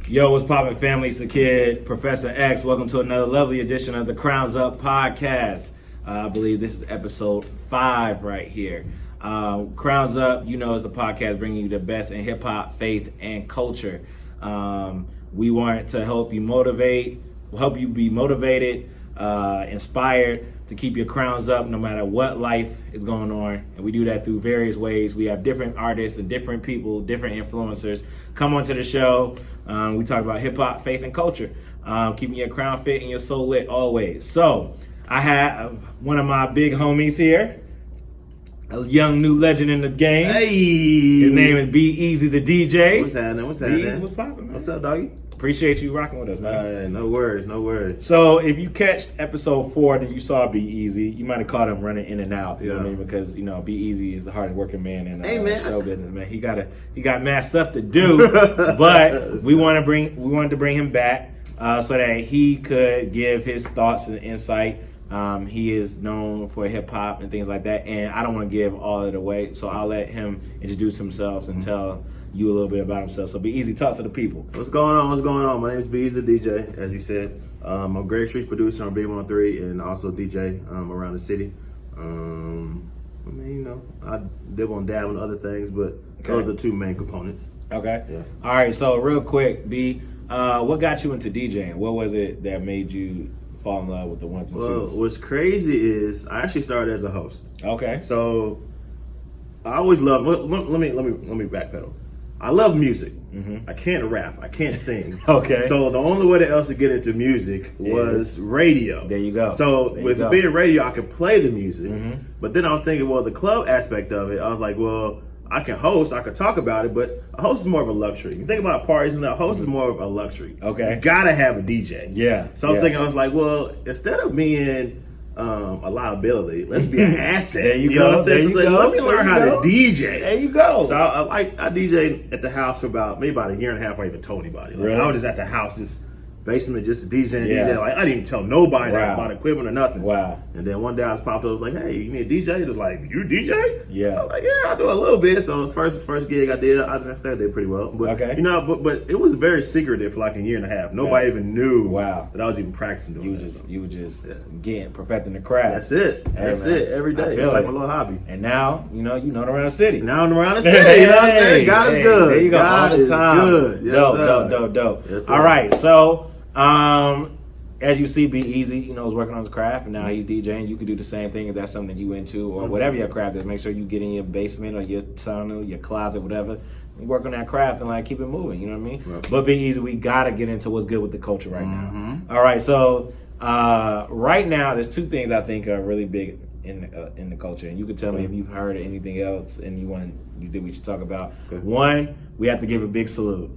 Yo, what's poppin', family? It's the kid, Professor X. Welcome to another lovely edition of the Crowns Up podcast. I believe this is episode 5 right here. Crowns Up, you know, is the podcast bringing you the best in hip hop, faith, and culture. We want to help you be motivated, inspired to keep your crowns up no matter what life is going on. And we do that through various ways. We have different artists and different people, different influencers come onto the show. We talk about hip hop, faith, and culture. Keeping your crown fit and your soul lit always. So I have one of my big homies here, a young new legend in the game. Hey, his name is B-Eazy the DJ. What's happening? What's happening? B-Eazy, what's poppin', man? What's up, doggy? Appreciate you rocking with us, man. No worries. So if you catched episode 4 and you saw B-Eazy, you might have caught him running in and out. You know what I mean? Because, you know, B-Eazy is the hardest working man in show business, man. He got mad stuff to do, but we wanted to bring him back so that he could give his thoughts and insight. He is known for hip hop and things like that, and I don't want to give all of it away, so I'll let him introduce himself and tell you a little bit about himself. So B-Eazy, talk to the people. What's going on? My name is B-Eazy the DJ, as he said. I'm a Greg Street producer on B103 and also DJ around the city. I mean, you know, I dib on dab on other things, but those are the two main components. Okay. Yeah. All right. So real quick, B, what got you into DJing? What was it that made you fall in love with the ones and twos? Well, what's crazy is I actually started as a host. Okay. So I always loved. Let me backpedal. I love music. I can't rap. I can't sing. Okay. So the only way else to get into music was radio. There you go. So with being radio, I could play the music. But then I was thinking, well, the club aspect of it, I was like, well, I can host, I could talk about it, but a host is more of a luxury. You think about parties and a host is more of a luxury. Okay. You gotta have a DJ. Yeah. So I was thinking, I was like, well, instead of being a liability, let's be an asset. There you know go. what I'm saying? So let me learn how to DJ. There you go. So I DJed at the house for about a year and a half. I even told anybody. Like, Really? I was just at the house, just basement, just DJing. Like I didn't even tell nobody about equipment or nothing. Wow. And then one day I was popped up, I was like, hey, you need a DJ? It was like, you DJ? Yeah. I was like, yeah, I do a little bit. So the first gig I did pretty well. But okay. You know, but it was very secretive for like a year and a half. Nobody even knew that I was even practicing doing that. You were just perfecting the craft. That's it. That's it. Every day. It's like my little hobby. And now, you know around the city. Now I'm around the city. You know what I'm saying? God is good. There you go. God all the time. Good. Yes, Dope. Yes, all right. So as you see, B-Eazy, is working on his craft, and now he's DJing. You can do the same thing if that's something that you into, or whatever your craft is. Make sure you get in your basement or your tunnel, your closet, whatever. You work on that craft and keep it moving. You know what I mean? Right. But B-Eazy, we gotta get into what's good with the culture right now. All right, so right now there's two things I think are really big in the culture, and you can tell me if you've heard of anything else and you think we should talk about. Okay. One, we have to give a big salute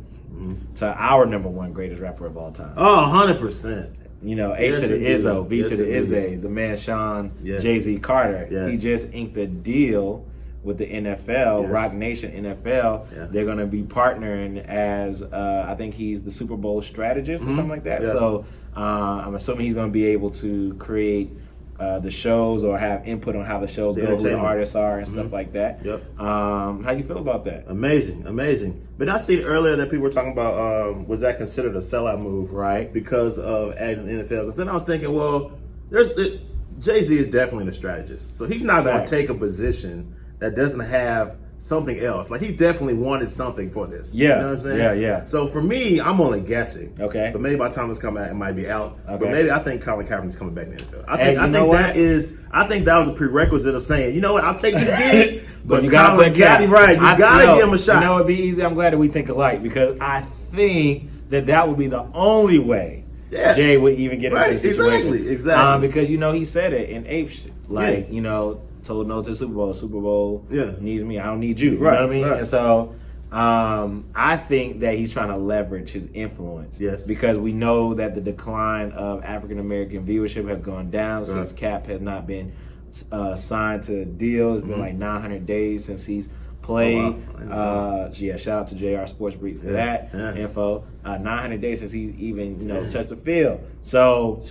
to our number one greatest rapper of all time. Oh, 100%. H to the Izzo, V to the Izzy, the man Sean Jay-Z Carter. He just inked a deal with the NFL, Rock Nation NFL. They're going to be partnering as, I think he's the Super Bowl strategist or something like that. So I'm assuming he's going to be able to create the shows or have input on how the shows go, who the artists are and stuff like that. How you feel about that? Amazing. But I seen earlier that people were talking about, was that considered a sellout move? Right. Because of adding the NFL. Because then I was thinking, well, Jay-Z is definitely the strategist. So he's not going to take a position that doesn't have something else. Like, he definitely wanted something for this. Yeah. You know what I'm saying? Yeah. So for me, I'm only guessing. Okay. But maybe by the time this comes out, it might be out. Okay. But maybe I think Colin Kaepernick's coming back in the NFL. I think that was a prerequisite of saying, you know what, I'll take this gig. But you gotta play Cat. Right. You gotta give him a shot. You know, it'd be easy. I'm glad that we think alike, because I think that would be the only way Jay would even get into the situation. Exactly. Because he said it in ape shit. Told no to the Super Bowl. Super Bowl needs me. I don't need you. You know what I mean? Right. And so I think that he's trying to leverage his influence. Yes. Because we know that the decline of African American viewership has gone down since Cap has not been signed to a deal. It's been like 900 days since he's played. Shout out to JR Sports Brief for that info. 900 days since he's even touched the field. So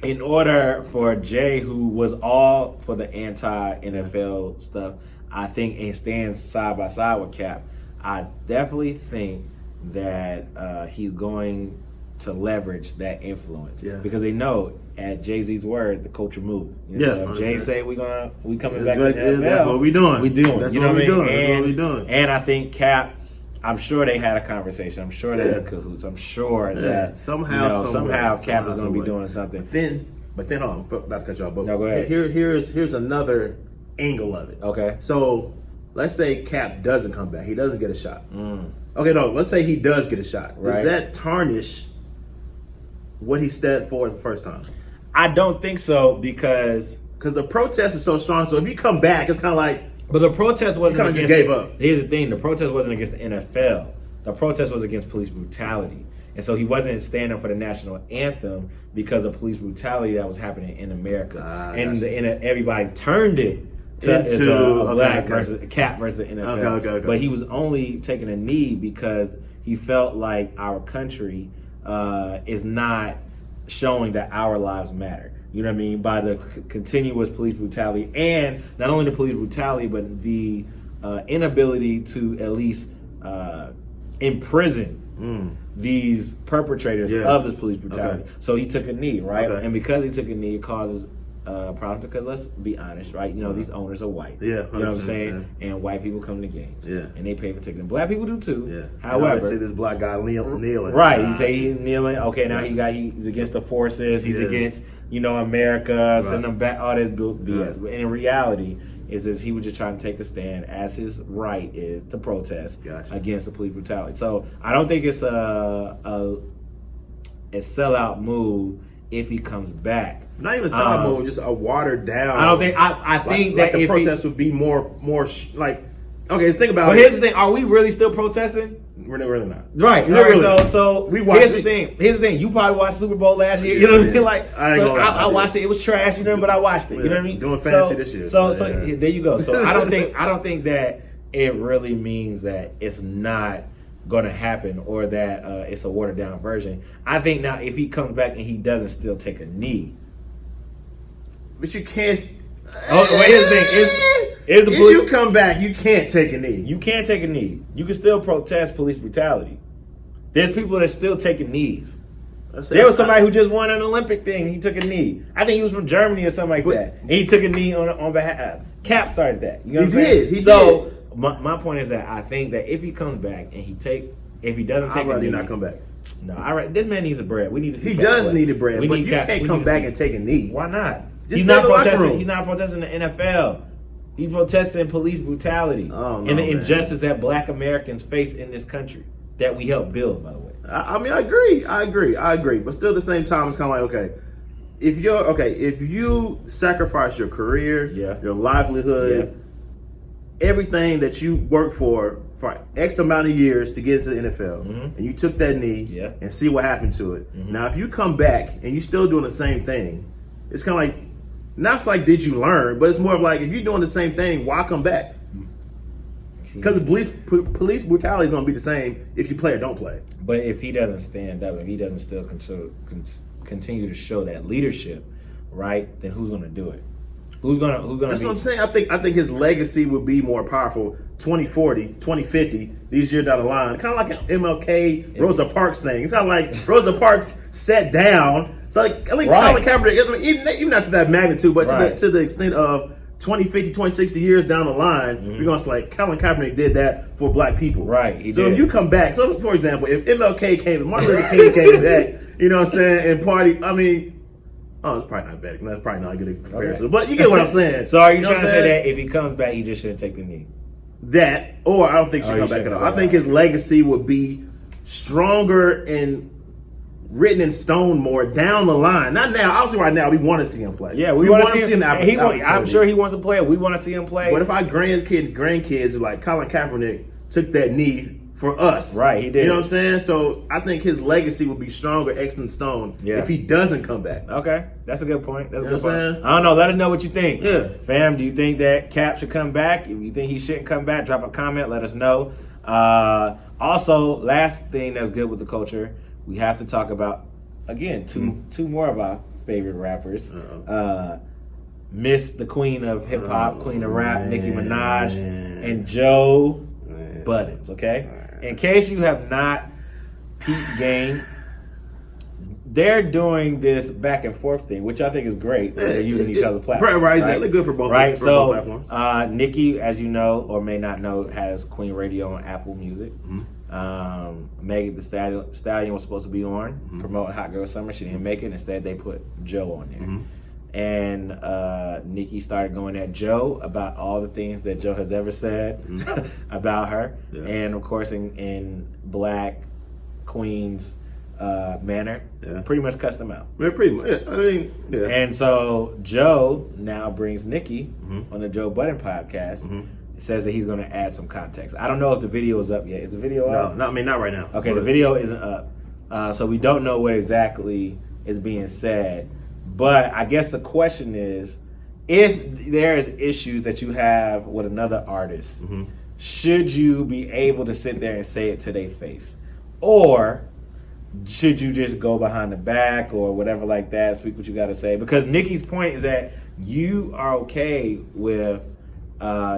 in order for Jay, who was all for the anti-NFL stuff, I think, and stands side by side with Cap, I definitely think that he's going to leverage that influence. Yeah. Because they know at Jay-Z's word, the culture moved. You know, Yeah, so if Jay 100%. say we coming That's back right, to the NFL, that's what we doing. We doing. That's you what know we what I mean? doing. That's And, what we doing. And I think Cap, I'm sure they had a conversation. I'm sure they're in cahoots. I'm sure that somehow, somehow Cap is some going to be way. doing something. But then, hold on, I'm about to cut you off. But No, go ahead. Here's another angle of it. Okay. So let's say Cap doesn't come back. He doesn't get a shot. Mm. Okay, no, let's say he does get a shot. Right. Does that tarnish what he stood for the first time? I don't think so because the protest is so strong. So if you come back, it's kind of like, but the protest wasn't kinda just against. gave up. Here's the thing: the protest wasn't against the NFL. The protest was against police brutality, and so he wasn't standing for the national anthem because of police brutality that was happening in America. And everybody turned it to Into a black okay. versus a Cap versus the NFL. Okay. But he was only taking a knee because he felt like our country is not showing that our lives matter. You know what I mean? By the continuous police brutality, and not only the police brutality, but the inability to at least imprison these perpetrators of this police brutality. Okay. So he took a knee, right? Okay. And because he took a knee, it causes problems because let's be honest, right? You know, these owners are white. Yeah, You know what I'm 100%, saying? And white people come to games. Yeah. And they pay for tickets. Black people do too. yeah. However, they say this black guy kneeling. right, you say he's kneeling. Okay, now he's against the forces. He's Yeah. against America, sending them back. All this BS. But in reality, he was just trying to take a stand, as his right is to protest Gotcha. against the police brutality. So I don't think it's a sellout move if he comes back. Not even solid move, just a watered down. I don't think. I think like that the if protest would be more like. Okay, think about But it. here's the thing: are we really still protesting? We're really not. Right. Literally. All right, so We watched here's the it. thing. Here's the thing. You probably watched Super Bowl last year. You know what I mean? Like, I ain't so gonna lie, I I did. watched it. It was trash, but I watched it. You know what I mean? Doing fantasy this year. So Yeah. there you go. So I don't think that it really means that it's not going to happen or that it's a watered down version. I think now if he comes back and he doesn't still take a knee. But you can't. Oh, well, here's the thing. Is the If police, you come back, you can't take a knee. you can't take a knee. You can still protest police brutality. There's people that still taking knees. There was somebody who just won an Olympic thing. He took a knee. I think he was from Germany or something like that. And he took a knee on behalf. Cap started that. You know what I'm saying? He so did. my point is that I think that if he comes back and if he doesn't take I'd rather a knee, not come back. No, this man needs a bread. We need to see. He Cap does play. need a bread, We but need you Cap- can't we come need to back see- and take a knee. Why not? Just He's stay not in the locker protesting. room. He's not protesting the NFL. He's protesting police brutality Oh, no, and the man. injustice that Black Americans face in this country that we helped build, by the way. I mean, I agree. But still, at the same time, it's kind of like, if you sacrifice your career, Yeah. your livelihood, everything that you worked for X amount of years to get into the NFL, and you took that knee, Yeah. and see what happened to it. Now, if you come back and you're still doing the same thing, it's kind of like, not it's like, did you learn? But it's more of like, if you're doing the same thing, why come back? Because police brutality is going to be the same if you play or don't play. But if he doesn't stand up, if he doesn't still continue to show that leadership, right, then who's going to do it? Who's gonna That's be? what I'm saying. I think his legacy would be more powerful 2040, 2050, these years down the line. Kind of like an MLK, Rosa Parks thing. It's kind of like Rosa Parks sat down. So like, I think Right. Colin Kaepernick, I mean, even not to that magnitude, but Right. to the extent of 2050, 2060 years down the line, we're going to say like Colin Kaepernick did that for black people. Right, he So did. if you come back, so for example, if MLK came, if Martin Luther King came back, you know what I'm saying, and party, I mean, oh, it's probably not bad. That's probably not a good comparison. Okay. But you get what I'm saying. So are you know trying what to I'm say saying? that if he comes back, he just shouldn't take the knee? That, or I don't think she Oh, come you back at shouldn't all. go I think back. his legacy would be stronger and written in stone more down the line. Not now. Obviously, right now we want to see him play. Yeah, we want to see him. him. I'm sure he wants to play. We want to see him play. But if our grandkids are like Colin Kaepernick took that knee for us, Right, he did. You know what I'm saying? So I think his legacy would be stronger, etched in stone, Yeah. if he doesn't come back. Okay, that's a good point. That's a You good know what I'm point. saying? I don't know. Let us know what you think. Yeah. Fam, do you think that Cap should come back? If you think he shouldn't come back, drop a comment. Let us know. Also, last thing that's good with the culture, we have to talk about, again, two more of our favorite rappers. Miss the queen of hip hop, queen of rap, Nicki Minaj, and Joe Buttons, okay? In case you have not Peep Game. They're doing this back and forth thing, which I think is great. They're using each other's platforms. Right, exactly. Good for both. Right, for both platforms. Nikki, as you know or may not know, has Queen Radio on Apple Music. Megan Thee Stallion was supposed to be on promoting Hot Girl Summer. She didn't make it. Instead, they put Joe on there. And Nikki started going at Joe about all the things that Joe has ever said about her. Yeah. And of course, in Black Queen's manner, pretty much cussed them out. Yeah, pretty much. I mean, yeah. And so Joe now brings Nikki on the Joe Budden podcast. Says that he's going to add some context. I don't know if the video is up yet. Is the video up? No, not right now. Okay, the video isn't up. So we don't know what exactly is being said. But I guess the question is, if there's issues that you have with another artist, should you be able to sit there and say it to their face? Or should you just go behind the back or whatever like that, speak what you got to say? Because Nikki's point is that you are okay with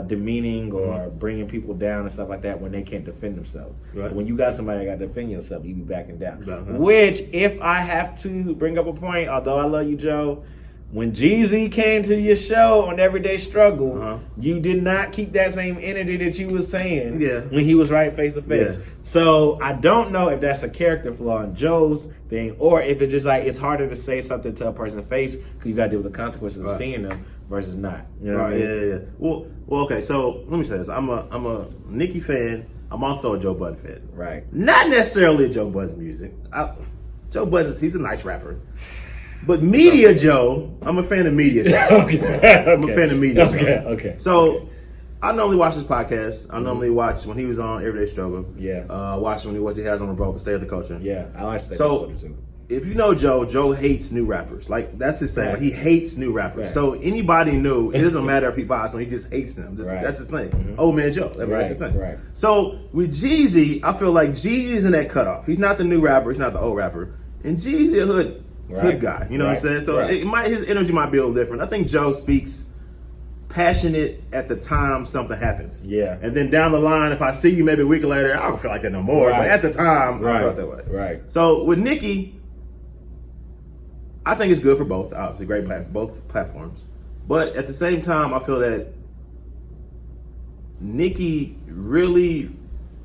demeaning or bringing people down and stuff like that when they can't defend themselves. Right. When you got somebody that got to defend yourself, you be backing down. Which, if I have to bring up a point, although I love you, Joe, when Jeezy came to your show on Everyday Struggle, you did not keep that same energy that you was saying when he was right face to face. So I don't know if that's a character flaw in Joe's thing, or if it's just like it's harder to say something to a person's face because you got to deal with the consequences of seeing them versus not. You know what I mean? Yeah. Well, okay. So let me say this: I'm a Nicki fan. I'm also a Joe Budden fan. Right. Not necessarily Joe Budden music. Joe Budden, he's a nice rapper. But Media Joe, I'm a fan of Media Joe. I'm a fan of Media Joe. Okay. So I normally watch his podcast. I normally watch when he was on Everyday Struggle. Watch what he has on Revolt, the State of the Culture. Yeah, I like State of the Culture too. If you know Joe hates new rappers. Like, that's his thing. Like, he hates new rappers. Facts. So anybody new, it doesn't matter if he buys one, he just hates them. That's his thing. Old man Joe. That's his thing. Right. So with Jeezy, I feel like Jeezy's in that cutoff. He's not the new rapper. He's not the old rapper. And Jeezy a hood guy. You know what I'm saying? So his energy might be a little different. I think Joe speaks passionate at the time something happens. Yeah. And then down the line, if I see you maybe a week later, I don't feel like that no more. But at the time, I felt that way. Right. So with Nicki, I think it's good for both. Obviously, both platforms. But at the same time, I feel that Nicki really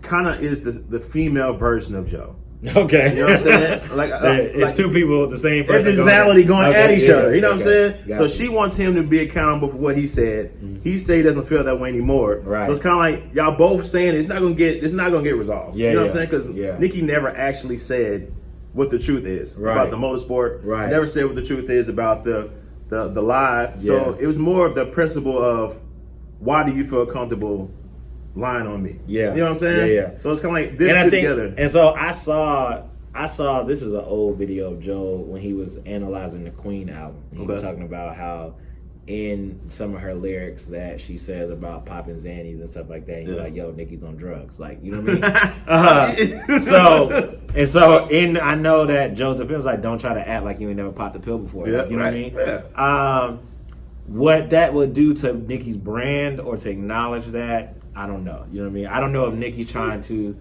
kind of is the female version of Joe. Okay. You know what I'm saying? It's two people, the same person. Personality going at each other. You know what I'm saying? Gotcha. So she wants him to be accountable for what he said. He say he doesn't feel that way anymore. Right. So it's kind of like y'all both saying it's not gonna get resolved. You know what I'm saying? Because Nicki never actually said what the truth is about the motorsport. Right. Never said what the truth is about the live. So it was more of the principle of why do you feel comfortable lying on me? Yeah. You know what I'm saying? Yeah. So it's kind of like them two together. And so I saw this is an old video of Joe when he was analyzing the Queen album. He was talking about how in some of her lyrics that she says about popping Xannies and stuff like that, he's like, yo, Nicki's on drugs. Like, you know what I mean? I know that Joe's defense was like, don't try to act like you ain't never popped a pill before. You know what I mean? Yeah. What that would do to Nicki's brand or to acknowledge that, I don't know. You know what I mean? I don't know if Nicki's trying to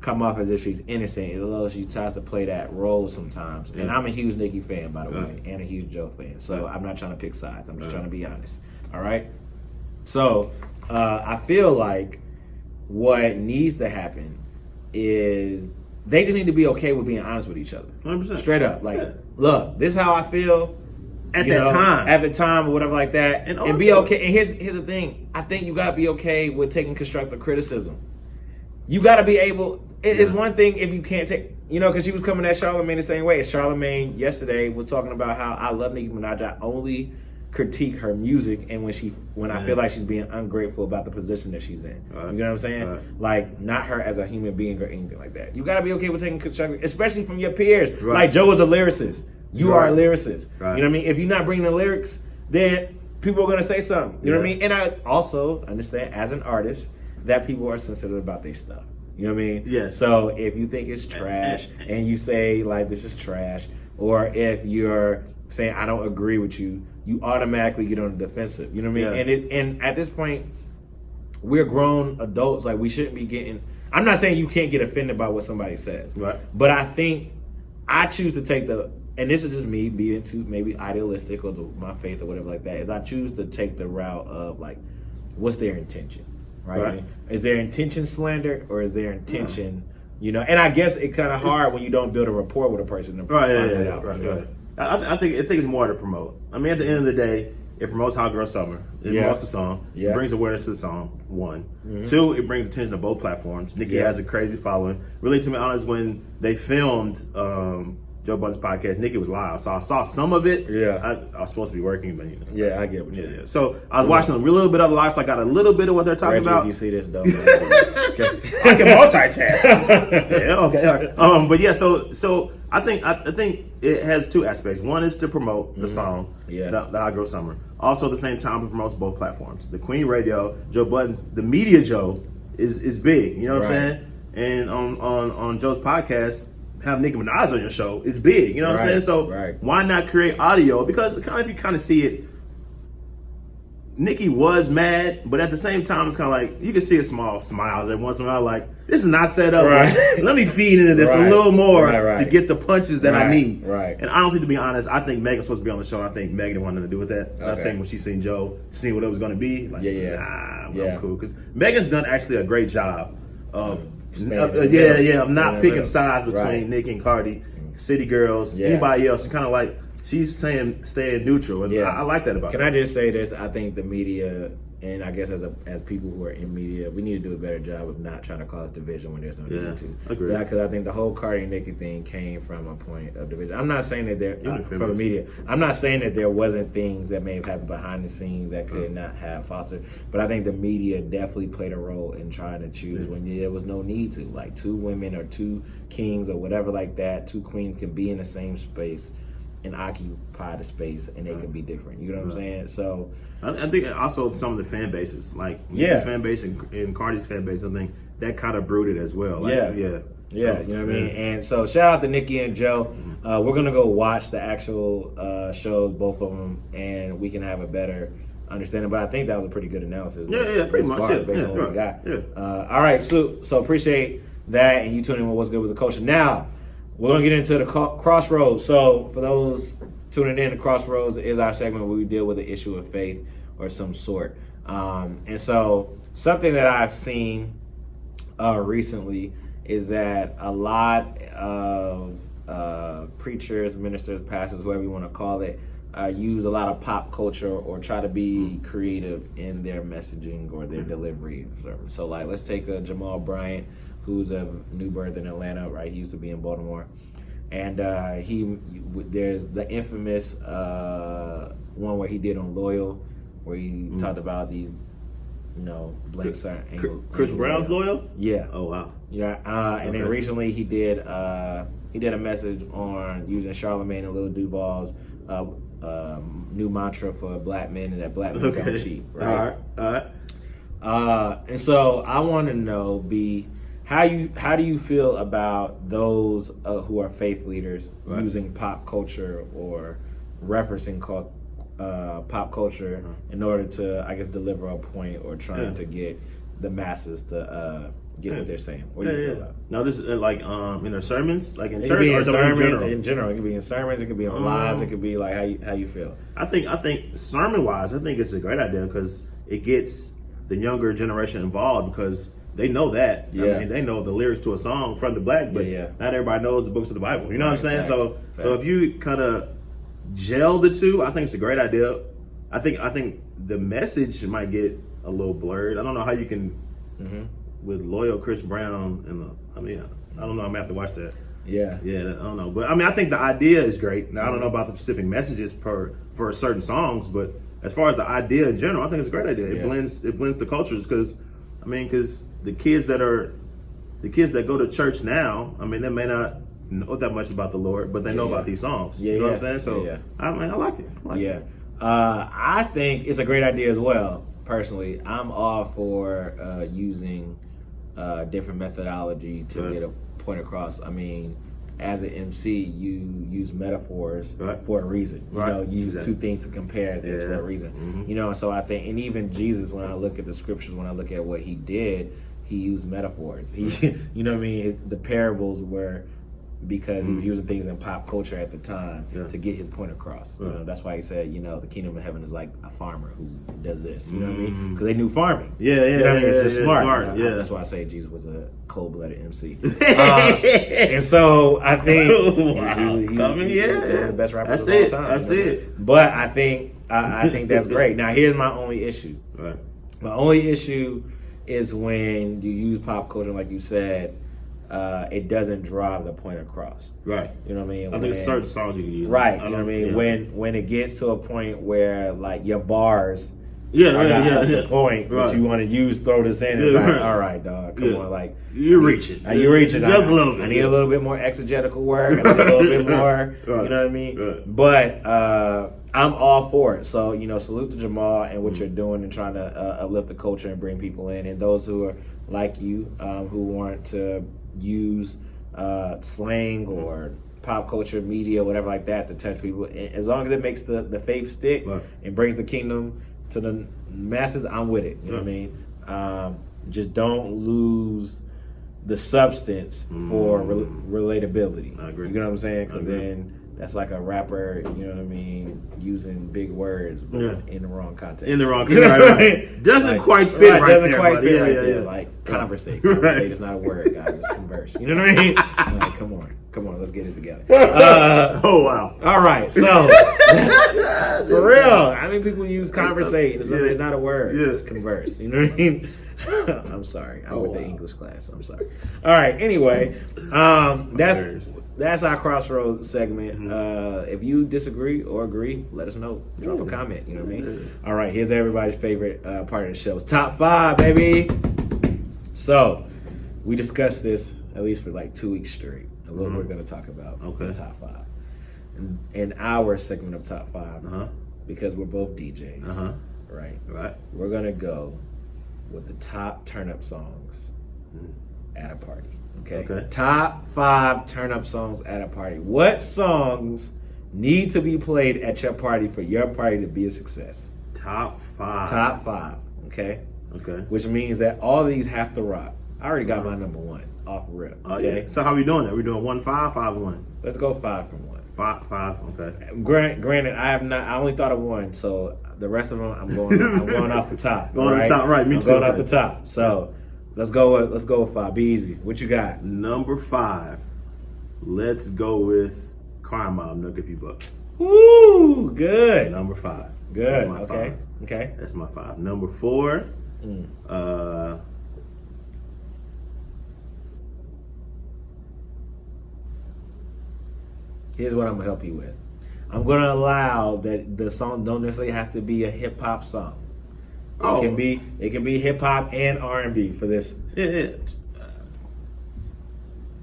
come off as if she's innocent, although she tries to play that role sometimes. And I'm a huge Nicki fan, by the way, and a huge Joe fan. So I'm not trying to pick sides. I'm just trying to be honest. All right? So I feel like what needs to happen is they just need to be okay with being honest with each other. 100%. Straight up. Like, look, this is how I feel. At the time or whatever like that. And be okay. And here's the thing. I think you got to be okay with taking constructive criticism. You got to be able... It's one thing if you can't take... because she was coming at Charlamagne the same way. Charlamagne yesterday was talking about how I love Nicki Minaj. I only critique her music and when I feel like she's being ungrateful about the position that she's in. You know what I'm saying? Like, not her as a human being or anything like that. You got to be okay with taking constructive... Especially from your peers. Like, Joe is a lyricist. You are a lyricist. You know what I mean? If you're not bringing the lyrics, then people are going to say something. You know what I mean? And I also understand, as an artist, that people are sensitive about their stuff. You know what I mean? Yes. So if you think it's trash and you say, like, this is trash, or if you're saying, I don't agree with you, you automatically get on the defensive. You know what I mean? And at this point, we're grown adults. Like, we shouldn't be getting... I'm not saying you can't get offended by what somebody says, Right. but I think I choose to take and this is just me being too maybe idealistic or my faith or whatever like that, is I choose to take the route of like, what's their intention, right? Is their intention slander or is their intention, you know? And I guess it's kind of hard when you don't build a rapport with a person to find that out. Right. I think it's more to promote. I mean, at the end of the day, it promotes Hot Girl Summer. It promotes the song. Yeah. It brings awareness to the song, one. Two, it brings attention to both platforms. Nicki has a crazy following. Really, to be honest, when they filmed Joe Budden's podcast, Nicki was live. So I saw some of it. Yeah. I was supposed to be working, but you know. Yeah, I get what you mean. So I was watching a little bit of live, so I got a little bit of what they're talking Reggie, about. if you see this, don't. I can multitask. Yeah, okay, all right. But yeah, so I think it has two aspects. One is to promote the song, the Hot Girl Summer. Also, at the same time, it promotes both platforms. The Queen Radio, Joe Budden's, the Media Joe is big. You know what I'm saying? And on Joe's podcast, have Nicki Minaj on your show is big. You know what I'm saying? So why not create audio? Because if you kind of see it, Nicki was mad, but at the same time, it's kind of like you can see a small smiles every once in a while. Like, this is not set up. Right? Let me feed into this a little more to get the punches that I need. Right. And honestly, to be honest, I think Megan's supposed to be on the show. I think Megan wanted to do with that. I think when she seen Joe, seeing what it was going to be, like, I'm cool. Because Megan's done actually a great job of not picking sides between Nicki and Cardi, City Girls, anybody else. It's kind of like she's staying neutral, and I like that about her. Can I just say this? I think the media, and I guess as people who are in media, we need to do a better job of not trying to cause division when there's no need to. Agreed. Because I think the whole Cardi and Nicki thing came from a point of division. I'm not saying that from the media. I'm not saying that there wasn't things that may have happened behind the scenes that could not have fostered, but I think the media definitely played a role in trying to choose when there was no need to. Like, two women or two kings or whatever like that, two queens can be in the same space and occupy the space, and they can be different. You know what I'm saying? So I think also some of the fan bases, like Nicki's fan base and Cardi's fan base, I think that kind of brewed it as well. Like, so, you know what I mean? And so shout out to Nicki and Joe. We're gonna go watch the actual shows, both of them, and we can have a better understanding. But I think that was a pretty good analysis. Pretty much. Based on what we got. All right, so appreciate that, and you tuning in with What's Good with the Culture. Now, we're going to get into the Crossroads. So for those tuning in, the Crossroads is our segment where we deal with an issue of faith or some sort. And so something that I've seen recently is that a lot of preachers, ministers, pastors, whatever you want to call it, use a lot of pop culture or try to be creative in their messaging or their delivery. So like, let's take Jamal Bryant, who's a new birth in Atlanta, right? He used to be in Baltimore. And there's the infamous one where he did on Loyal, where he talked about these, blanks are Chris Brown's Loyal? Yeah. Oh, wow. Yeah. And then recently he did a message on using Charlamagne and Lil Duval's new mantra for black men, and that black men don't cheat. Right? All right. And so I want to know, B, how do you feel about those who are faith leaders using pop culture or referencing pop culture in order to, I guess, deliver a point or trying to get the masses to get what they're saying? What do you feel about it? Now, this is like in their sermons, like in it church, could be or in sermons in general? It could be in sermons. It could be on lives. It could be like how you feel. I think sermon wise, I think it's a great idea because it gets the younger generation involved because they know that. I mean, they know the lyrics to a song front to back, but not everybody knows the books of the Bible. You know what I'm saying? So if you kind of gel the two, I think it's a great idea. I think the message might get a little blurred. I don't know how you can with Loyal Chris Brown and I don't know. I'm gonna have to watch that. Yeah, I don't know, but I mean, I think the idea is great. Now I don't know about the specific messages for certain songs, but as far as the idea in general, I think it's a great idea. It blends the cultures because the kids that go to church now, I mean, they may not know that much about the Lord, but they know about these songs. You know what I'm saying? So I like it. I think it's a great idea as well. Personally, I'm all for using different methodology to get a point across. I mean, as an MC, you use metaphors for a reason. You use two things to compare things for a reason. So I think, and even Jesus, when I look at the scriptures, when I look at what he did, he used metaphors. He, you know what I mean? The parables were because he was using things in pop culture at the time to get his point across. You know, that's why he said, you know, the kingdom of heaven is like a farmer who does this. You know what I mean? Because they knew farming. Yeah, You know what I mean? It's just smart. smart. You know, that's why I say Jesus was a cold-blooded MC. And so I think he's one of the best rappers of all time. That's it. But I think that's great. Now here's my only issue. Right. My only issue is when you use pop culture, like you said, it doesn't drive the point across. Right. You know what I mean? I think certain songs you can use. Right. You know what I mean? Yeah. When it gets to a point where like your bars Yeah, are not at yeah. the point Right. that you want to use, throw this in. It's Yeah, like, right. all right, dog, come on, like You're reaching. you're reaching just a little bit. I need a little bit more exegetical work. I need a little bit more. Right. You know what I mean? Right. But I'm all for it. So you know, salute to Jamal and what you're doing and trying to uplift the culture and bring people in, and those who are like you who want to use slang or pop culture, media, whatever like that to touch people. As long as it makes the faith stick Right. and brings the kingdom to the masses, I'm with it. You know what I mean? Just don't lose the substance for relatability. I agree. You know what I'm saying? Because I agree. then that's like a rapper, you know what I mean, using big words but in the wrong context. In the wrong You know right, what I right. mean? Doesn't quite fit right doesn't there, quite buddy. fit Yeah, right yeah, there. yeah. Like, conversate. Right. Conversate is not a word, guys. It's converse. You know what I mean? I'm like, come on, let's get it together. Oh, wow. All right, so for real, I mean, people use conversate. It's not a word. Yeah. It's converse. You know what I mean? I'm sorry. I went to English class. I'm sorry. All right. Anyway, that's our crossroads segment. If you disagree or agree, let us know. Drop a comment. You know what I mean? All right. Here's everybody's favorite part of the show. It's top 5, baby. So we discussed this at least for like 2 weeks straight. And what we're going to talk about the top 5 in our segment of top 5 because we're both DJs. Right. We're going to go with the top turn-up songs at a party. Okay. Top 5 turn-up songs at a party. What songs need to be played at your party for your party to be a success? Top 5. Top 5. Okay. Okay. Which means that all these have to rock. I already got my number 1 off rip. Okay. Yeah. So how we doing that? We doing 1-5, 5-1. Let's go 5 from 1. 5. Okay. Granted, I only thought of 1, so the rest of them I'm going off the top. Going off the top, right? Me I'm too. Going off the top. So let's go with 5. Be easy. What you got? Number 5. Let's go with Crime Mob, Nook If You Buck. Woo! Good. Number 5. Good. That's my Okay. 5. Okay. That's my 5. Number 4. Here's what I'm gonna help you with. I'm gonna allow that the song don't necessarily have to be a hip hop song. Oh. It can be hip hop and R&B for this. Yeah.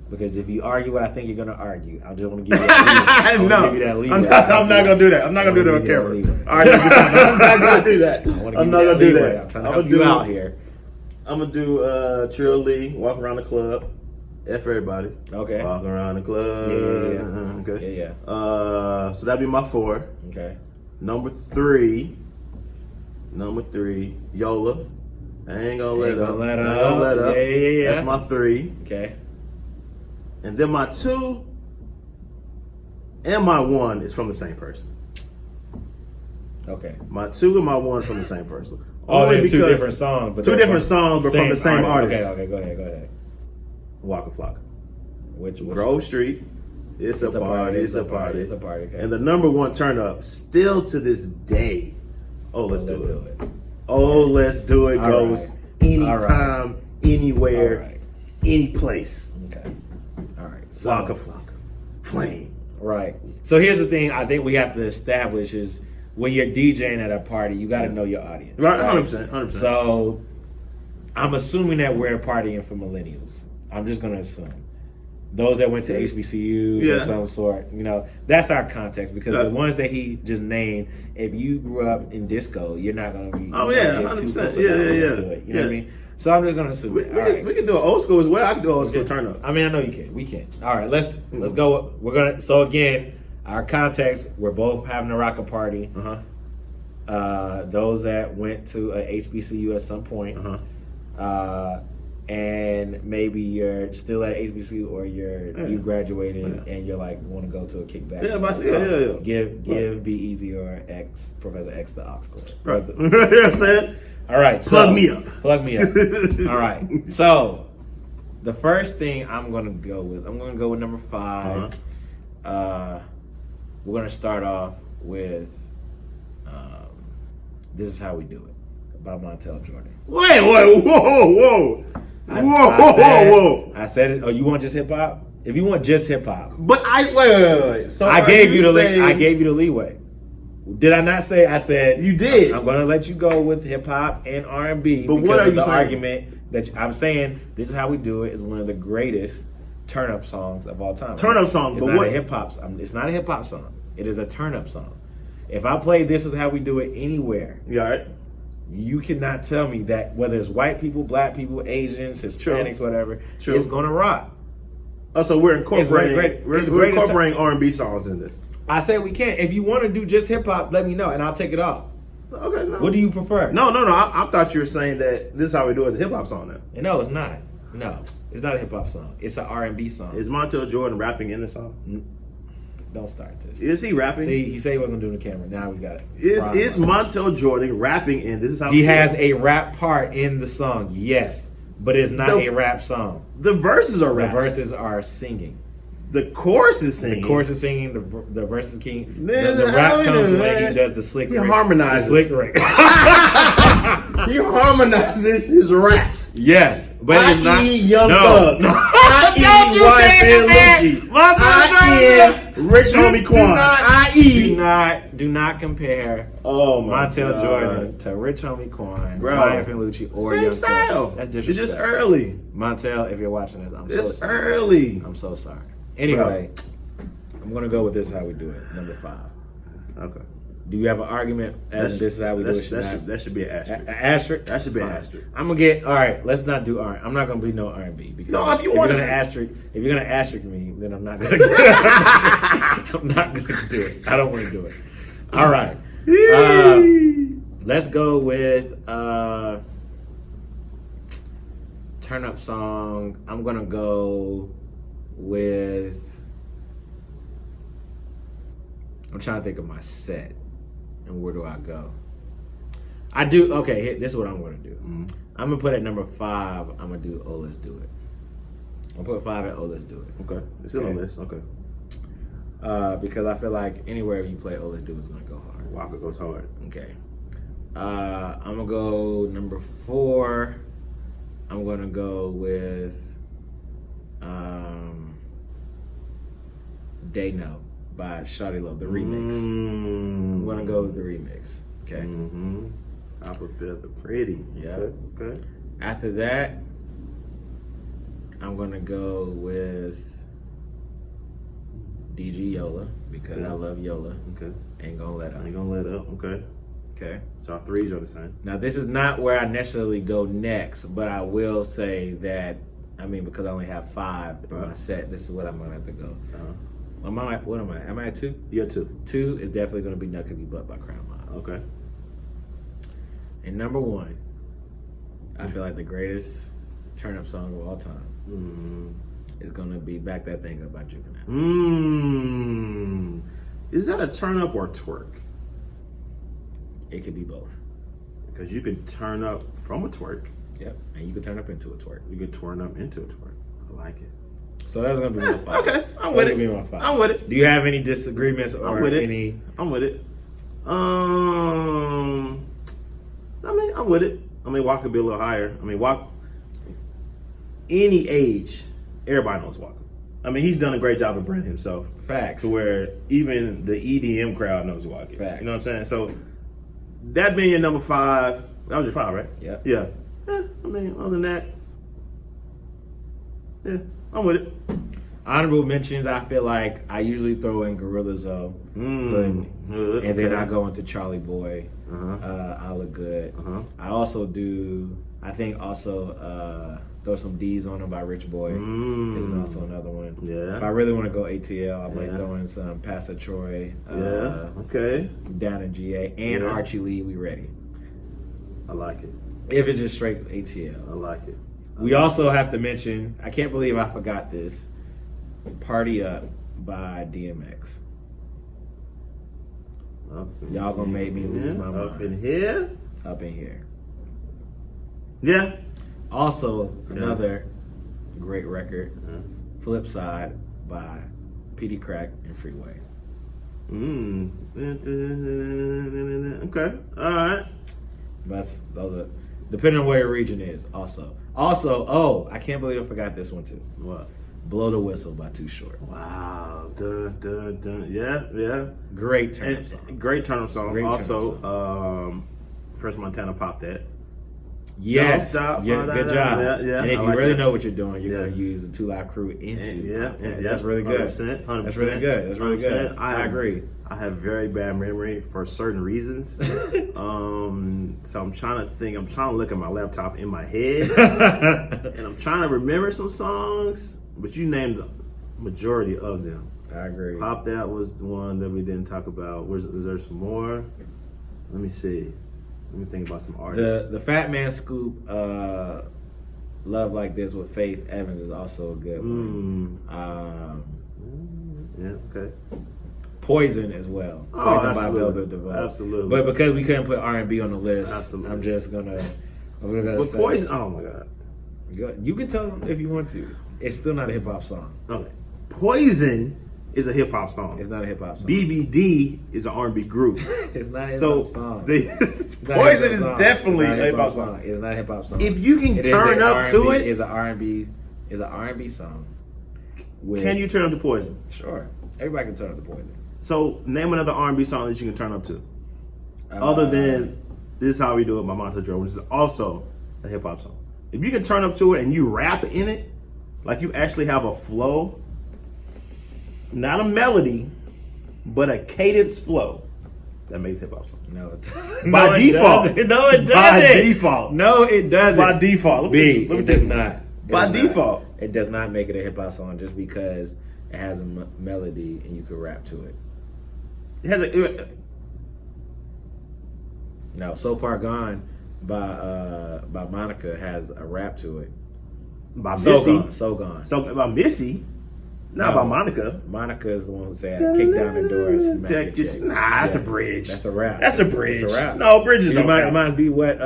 Because if you argue what I think you're gonna argue, I just want to give you that leeway. No, give you that leeway. I'm not gonna do that. I'm not gonna do that on camera. All right, I'm not gonna do that. I'm not gonna do that. I'm trying to help you out here. I'm gonna do Trill Lee, Walk Around the Club. F everybody. Okay. Walk around the club. Yeah. Okay. Yeah. So that'd be my 4. Okay. Number 3, Yola. I ain't gonna let up. Yeah. That's my 3. Okay. And then my 2 and my 1 is from the same person. Okay. My 2 and my 1 is from the same person. Oh, Only they're 2 because different songs, but 2 different songs, but from the same artist. Okay. Go ahead. Waka Flocka. Which Grove Street. It's a party. It's a party. Okay. And the number 1 turn up still to this day. Oh, let's do it. All Let's do it All goes right. anytime, anywhere, right. any place. Okay. All right. So, Waka Flocka. Flame. Right. So here's the thing I think we have to establish is when you're DJing at a party, you got to know your audience. Right, 100%. So I'm assuming that we're partying for millennials. I'm just going to assume. Those that went to HBCUs of some sort, you know, that's our context because the ones that he just named, if you grew up in disco, you're not going to be. Oh, yeah, 100%. Yeah. Do it, you know what I mean? So I'm just going to assume We, it. All right. we can do an old school as well. I can do an old school turn up. I mean, I know you can. We can. All right, let's go. We're gonna. So again, our context. We're both having a rocker party. Those that went to a HBCU at some point. and maybe you're still at HBCU or you graduated and you're like want to go to a kickback. Yeah, but yeah. Give Be Easy or X Professor X the aux cord. Right. You know what I'm saying? All right, Plug me up. Plug me up. All right, so the first thing I'm gonna go with number 5. We're gonna start off with "This Is How We Do It" by Montel Jordan. Wait, whoa. I said it. Oh, you want just hip hop? If you want just hip hop, But wait. So I gave you the leeway. Did I not say? I said You did. I'm gonna let you go with hip hop and R&B. But what are you the saying? argument that I'm saying? This Is How We Do It is one of the greatest turn up songs of all time. Turn up song, It's but not what? a hip hop song. It's not a hip hop song. It is a turn up song. If I play This Is How We Do It anywhere, You all right? you cannot tell me that whether it's white people, black people, Asians, Hispanics, whatever, True. it's gonna rock. Oh, so we're incorporating great. we're It's the greatest incorporating R&B songs in this. I say we can. If you want to do just hip hop, let me know and I'll take it off. Okay, no. What do you prefer? No. I thought you were saying that This Is How We Do It is a hip hop song now. No, it's not. No, it's not a hip hop song. It's an R&B song. Is Montel Jordan rapping in the song? Don't start this. Is he rapping? See, he said he wasn't gonna do the camera. Now we got it. Is Montel Jordan rapping in This Is How He We Do has It? a rap part in the song, yes, but it's not a rap song. The verses are The raps. verses are singing. The chorus is singing. The chorus is singing. The verse is king. Then The rap wait a comes when minute. he does the slick. He Rick. harmonizes. The slick Rick. He harmonizes his raps. Yes, but it's not. I.E. Young no. Thug. No. I.E. YFN Lucci. I.E. Rich Homie Quan. I.E. Do not compare Montel Montel Jordan to Rich Homie Quan, Bro. YFN Lucci, or Same Young style. Thug. That's It's disrespectful. just early. Montel, if you're watching this, I'm so It's sorry. early. I'm so sorry. Anyway, I'm gonna go with This Is How We Do It, number 5. Okay. Do you have an argument as This Is How We Do It? That should be an asterisk. Asterisk? That should be an Fine. asterisk. I'm gonna get all right. Let's not do R. I'm not gonna be no R&B because No, if you you're want gonna to- asterisk, if you're gonna asterisk me, then I'm not gonna. I'm not gonna do it. I don't want to do it. All right. Let's go with turn up song. I'm gonna go with. I'm trying to think of my set and where do I go. I do okay. This is what I'm gonna do. I'm gonna put at number 5. I'm gonna do "Oh Let's Do It." I'm gonna put 5 at "Oh Let's Do It." Okay. It's still on this. Okay. Because I feel like anywhere you play "Oh Let's Do It" is gonna go hard. Walker goes hard. Okay. I'm gonna go number 4. I'm gonna go with "They Know" by Shawty Lo, the remix. I'm gonna go with the remix. Okay. Mm-hmm. I prepare the pretty. Yeah. Okay. After that, I'm gonna go with DG Yola because I love Yola. Okay. Ain't gonna let I up. ain't gonna let up. Okay. Okay. So our threes are the same. Now this is not where I necessarily go next, but I will say that because I only have 5 in my set, this is what I'm gonna have to go. What am I? Am I at 2? You're 2. 2 is definitely gonna be "Nothing Be But" by Crown Mob. Okay. And number 1, I feel like the greatest turn up song of all time is gonna be "Back That Thing Up" by Juvenile. Is that a turn up or twerk? It could be both. Because you could turn up from a twerk. Yep, and you can turn up into a twerk. You could turn up into a twerk. I like it. So that's gonna be my 5. Okay, I'm with it. Be my 5. I'm with it. Do you have any disagreements or I'm with it. any? I'm with it. I'm with it. Walker could be a little higher. Walker. Any age, everybody knows Walker. He's done a great job of branding himself. Facts. To where even the EDM crowd knows Walker. Facts. You know what I'm saying? So that being your number 5, that was your 5, right? Yep. Yeah. Other than that, yeah, I'm with it. Honorable mentions. I feel like I usually throw in Gorilla Zoe, and then I go into Charlie Boy. I Look Good. I also do. I think also throw some D's on them by Rich Boy. Is also another one. Yeah. If I really want to go ATL, I might throw in some Pastor Troy. Okay. Down in GA and Archie Lee. We Ready. I like it. If it's just straight ATL. I like it. We also have to mention, I can't believe I forgot this, Party Up by DMX. Y'all gonna make me lose my mind. Up in here? Up in here. Yeah. Also, another great record, Uh-huh. Flip Side by Petey Crack and Freeway. Okay. All right. Those are, depending on where the region is, also. Also, I can't believe I forgot this one too. What? Blow the Whistle by Too Short. Wow. Dun, dun, dun. Yeah, yeah. Great turn-up song. Great turn-up song. Great Also, turn-up Fresh Montana popped that. Yes. No, Yeah, good job. Yeah, and if I you like really that. know what you're doing, you're Yeah. going to use the Two Live Crew into That's really good. 100%. That's really good. That's really good. I agree. I have very bad memory for certain reasons. So I'm trying to think. I'm trying to look at my laptop in my head, and I'm trying to remember some songs. But you named the majority of them. I agree. Pop That was the one that we didn't talk about. Is there some more? Let me see. Let me think about some artists. The Fat Man Scoop, Love Like This with Faith Evans is also a good one. Yeah, okay. Poison as well. Oh, Poison absolutely. by Velvet DeVoe. Absolutely. But because we couldn't put R&B on the list, Absolutely. I'm just gonna But say, Poison, oh my God. You can tell them if you want to. It's still not a hip hop song. Okay. Poison is a hip hop song. It's not a hip hop song. BBD is an R&B group. It's not a hip So hop song. Poison Not a hip-hop is song. definitely It's not a hip hop song. It's not a hip hop song. If you can It is turn a up to R&B it, is an R&B song. With, can you turn up to Poison? Sure. Everybody can turn up to Poison. So name another R&B song that you can turn up to, other than "This Is How We Do It" by Monta Joe, which is also a hip hop song. If you can turn up to it and you rap in it, like you actually have a flow, not a melody, but a cadence flow, that makes hip hop song. No, it doesn't. By default. No, it doesn't. By default. No, it doesn't. By default. B, Let me it does think. not. By default. It does not make it a hip hop song just because it has a melody and you can rap to it. It has a. No, So Far Gone by Monica has a rap to it. By So Missy. Gone. So Gone. So about Missy, not No. by Monica. Monica is the one who said, "Kick down the door and smack your chick." Nah, that's a bridge. That's a rap. That's a bridge. It's a rap. No, bridges It don't might, count. it might be what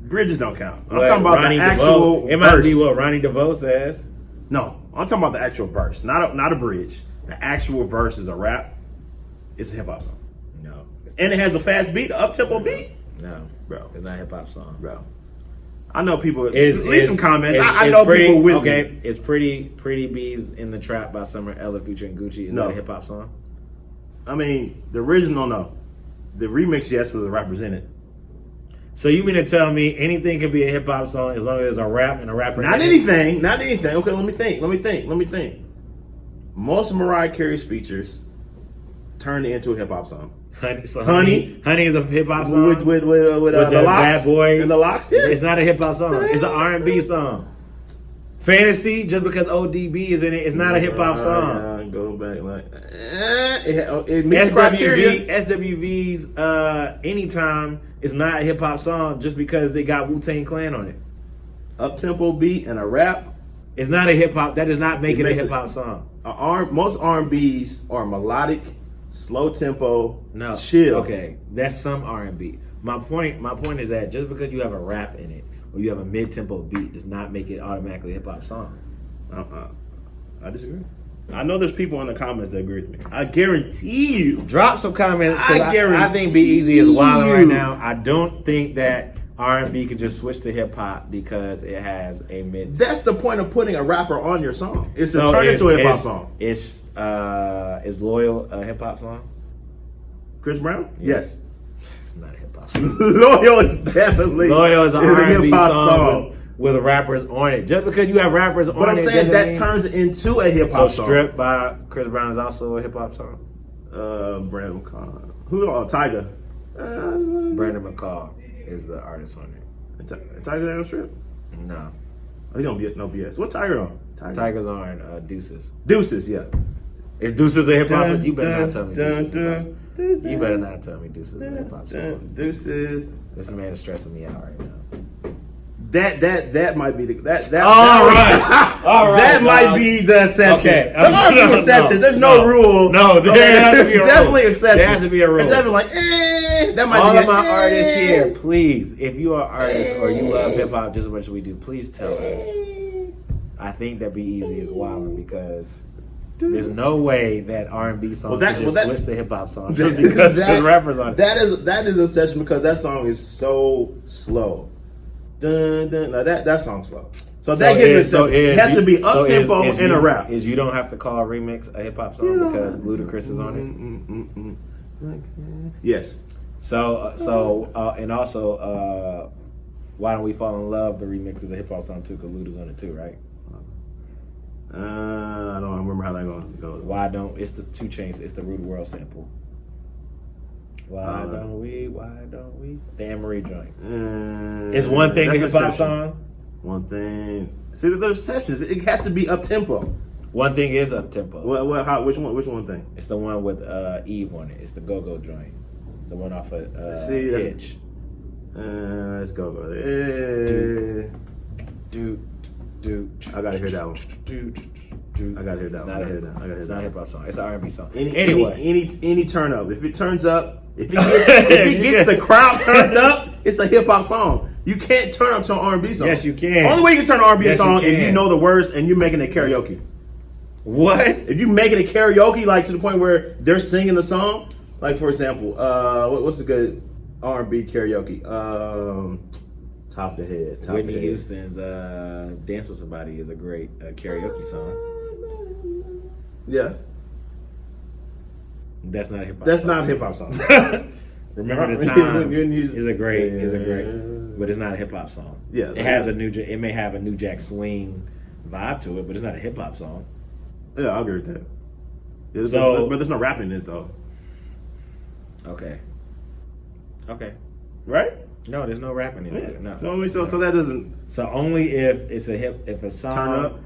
Bridges don't count. I'm what talking about Ronnie the actual DeVoe. It might verse. be what Ronnie DeVoe says. No, I'm talking about the actual verse, not a bridge. The actual verse is a rap. It's a hip hop song, No, and it has a fast beat, up tempo beat. no, Bro. it's not a hip hop song. Bro, I know people. Leave Leave some comments. I it's know pretty, people with okay. me. It's pretty bees in the trap by Summer Ella featuring Gucci. Is No. that a hip hop song? I mean, the original, no. The remix, yes, because the rappers in it. So you mean to tell me anything can be a hip hop song as long as there's a rap and a rapper? Not in it? anything. Not anything. Okay, let me think. Most of Mariah Carey's features turned into a hip hop song. Honey is a hip hop song. With With the the Locks. Bad Boy And the Locks, yeah. It's not a hip hop song. It's an R&B song. Fantasy, just because ODB is in it, it's not a hip hop song. Yeah, go back like it meets criteria. SWV's Anytime is not a hip hop song just because they got Wu-Tang Clan on it. Up tempo beat and a rap. It's not a hip hop. That does not make It it a makes hip hop song. Most R&Bs are melodic, slow tempo, No, chill. Okay, that's some R&B. My point is that just because you have a rap in it or you have a mid-tempo beat does not make it automatically a hip hop song. I disagree. I know there's people in the comments that agree with me. I guarantee you. Drop some comments because I I guarantee think Be Easy is wilding right you. now. I don't think that R&B can just switch to hip hop because it has a mid. That's the point of putting a rapper on your song. It's to turn into a hip hop song. Is Loyal a hip hop song? Chris Brown? Yes. It's not a hip hop song. Loyal is definitely Loyal is an R&B hip-hop song with rappers on it. Just because you have rappers on it, But I'm saying doesn't that mean- turns it into a hip So hop song. Strip by Chris Brown is also a hip hop song. Brandon McCall. Who? Oh, Tiger. Brandon McCall is the artist on it. Tiger on Strip? No, Oh, he don't be no BS. What Tiger on? Tiger's on Deuces. Deuces, yeah. Is Deuces a hip hop song? You better Dun, not tell me dun, Deuces is a hip hop song. dun, You better not tell me Deuces is a hip hop song. Deuces. This man is stressing me out right now. That might be that. All right. All right. That might be the exception. Okay. There are no exceptions. There's no rule. No, there has to be a rule. Definitely exceptions. There has to be a rule. It's definitely like, that might All be of my artists here, please, if you are artists or you love hip hop just as much as we do, please tell us. I think that Be Easy is wilding because there's no way that R&B songs can just switch to hip hop songs just because there's rappers on it. That is a exception because that song is so slow. Dun, dun. Now that song's slow. So that gives it has to be up tempo and a rap. Is you don't have to call a remix a hip hop song because Ludacris is on it. Yes. So and also Why Don't We Fall in Love? The remix is a hip hop song too because Luda's on it too, right? I don't remember how that goes. Why don't it's the 2 Chainz? It's the Rude World sample. Why don't we? The Anne Marie joint. It's one thing a hip hop song. One thing. See, there's exceptions. It has to be up tempo. One thing is up tempo. Which one thing? It's the one with Eve on it. It's the Go Go joint. The one off of Hitch. Let's go. I gotta hear that one. I gotta hear that one. It's not a hip hop song. It's an R&B song. Any turn up. If it turns up, if it gets the crowd turned up, it's a hip hop song. You can't turn up to an R&B song. Yes, you can. Only way you can turn an R&B song if you know the words and you're making it karaoke. What? If you making it karaoke, like to the point where they're singing the song, like for example, what's a good R&B karaoke? Top of the head. Whitney Houston's "Dance with Somebody" is a great karaoke song. Yeah. That's not a hip hop. That's not a hip hop song. Remember the Time is a great, but it's not a hip hop song. Yeah, it has it may have a New Jack Swing vibe to it, but it's not a hip hop song. Yeah, I agree with that. But there's no rapping in it though. Okay. Right? No, there's no rapping in it. No. So that doesn't. So only if it's if a song turn up,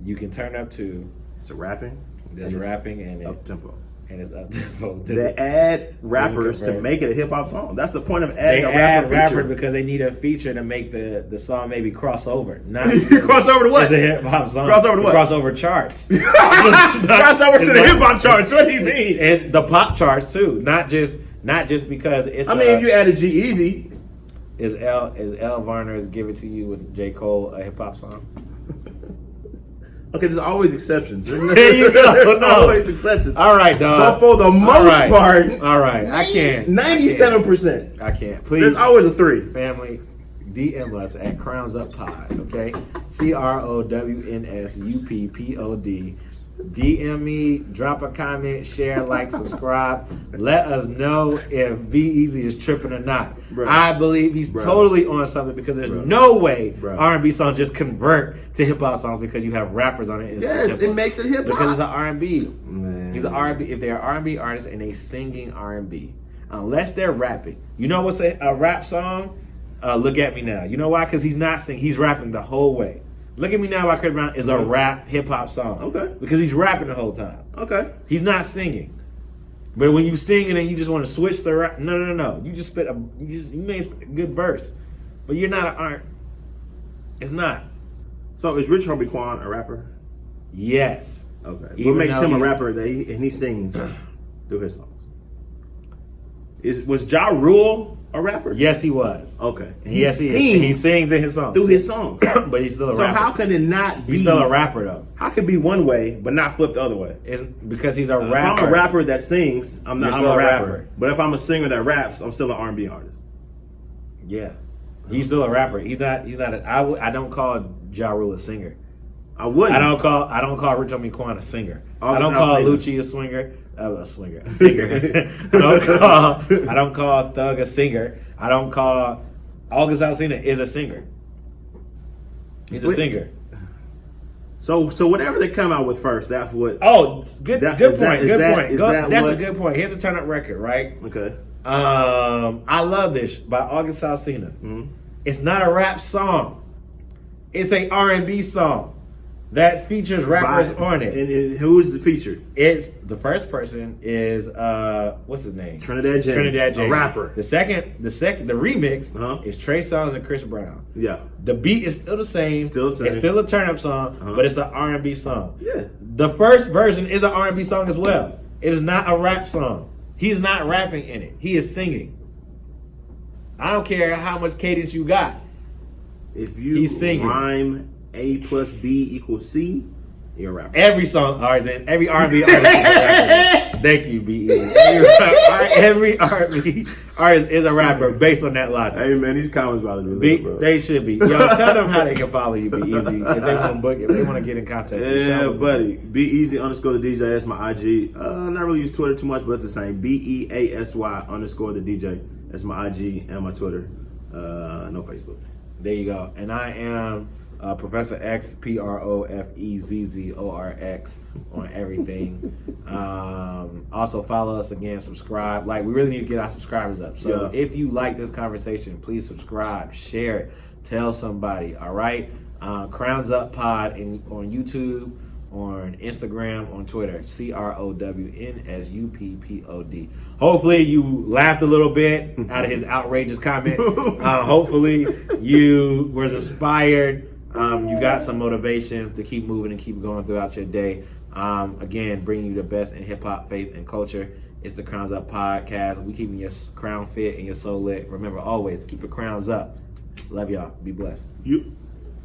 you can turn up to. It's a rapping. There's rapping and up tempo. And it's up tempo. They add rappers to make it a hip hop song. That's the point of adding a rapper because they need a feature to make the song maybe cross over. Not cross over to what? It's a hip hop song. Cross over to what? Cross over charts. Cross over to the hip hop charts. What do you mean? And the pop charts too. Not just because it's. I mean, if you added G-Eazy. Is L Varner's "Give It to You" with J. Cole a hip hop song? Okay, there's always exceptions. There you go. There's always exceptions. All right, dog. But for the most part, all right, I can't. 97%. I can't. Please. There's always a 3. Family, DM us at Crowns Up Pod. Okay, CROWNSUPPOD. DM me, drop a comment, share, like, subscribe. Let us know if Be Easy is tripping or not. Bro. I believe he's totally on something because there's no way R&B songs just convert to hip hop songs because you have rappers on it. Yes, it makes it hip hop because it's an R&B. He's an R&B. If they're R&B artists and they singing R&B, unless they're rapping, you know what's a rap song? Look at Me Now. You know why? Because he's not singing. He's rapping the whole way. Look at Me Now by Chris Brown is a rap hip hop song. Okay. Because he's rapping the whole time. Okay. He's not singing. But when you sing and you just want to switch the rap, no. You just spit you made a good verse, but you're not an art. It's not. So is Rich Homie Quan a rapper? Yes. Okay. What makes him a rapper? And he sings through his songs. Was Ja Rule a rapper? Yes, he was. Okay. He sings in his songs. Through his songs. But he's still a rapper. So how can it not be? He's still a rapper, though. How can it be one way, but not flip the other way? It's because he's a rapper. If I'm a rapper that sings, I'm a rapper. rapper. But if I'm a singer that raps, I'm still an R&B artist. Yeah. He's still a rapper. He's not. I don't call Ja Rule a singer. I wouldn't. I don't call Rich Homie Quan a singer. I don't call Lucci a singer. A singer. I don't call Thug a singer. I don't call August Alsina is a singer. He's a singer. So whatever they come out with first, that's what. Oh, good point. That's a good point. Here's a turn up record, right? Okay. I Love This by August Alsina. Mm-hmm. It's not a rap song. It's a R&B song. that features rappers By- on it. And who is the featured? It's the first person is what's his name? Trinidad James. Trinidad James, A rapper. The remix Uh-huh. is Trey Songz and Chris Brown. Yeah. The beat is still the same. Still the same. It's still a turn up song, Uh-huh. but it's an R&B song. Yeah. The first version is an R&B song as well. It is not a rap song. He's not rapping in it. He is singing. I don't care how much cadence you got. If you He's singing. rhyme A plus B equals C, you're a rapper. Every song, all right, then every R&B artist is a rapper. Thank you, B.E. Every R&B artist is a rapper based on that logic. Hey man, these comments about to be lit, bro. They should be. Yo, tell them how they can follow you, Be Easy. If they want to book, if they want to get in contact. Yeah, buddy. Be easy _the DJ. That's my IG. Not really use Twitter too much, but it's the same. BEASY _the DJ. That's my IG and my Twitter. No Facebook. There you go. And I am Professor X, PROFEZZORX on everything. Also follow us again, subscribe. Like, we really need to get our subscribers up. So if you like this conversation, please subscribe, share it, tell somebody. All right. Crowns Up Pod on YouTube, on Instagram, on Twitter, CROWNSUPPOD. Hopefully you laughed a little bit out of his outrageous comments. Hopefully you was inspired. You got some motivation to keep moving and keep going throughout your day. Again, bringing you the best in hip hop, faith, and culture. It's the Crowns Up Podcast. We keeping your crown fit and your soul lit. Remember, always keep your crowns up. Love y'all. Be blessed. You.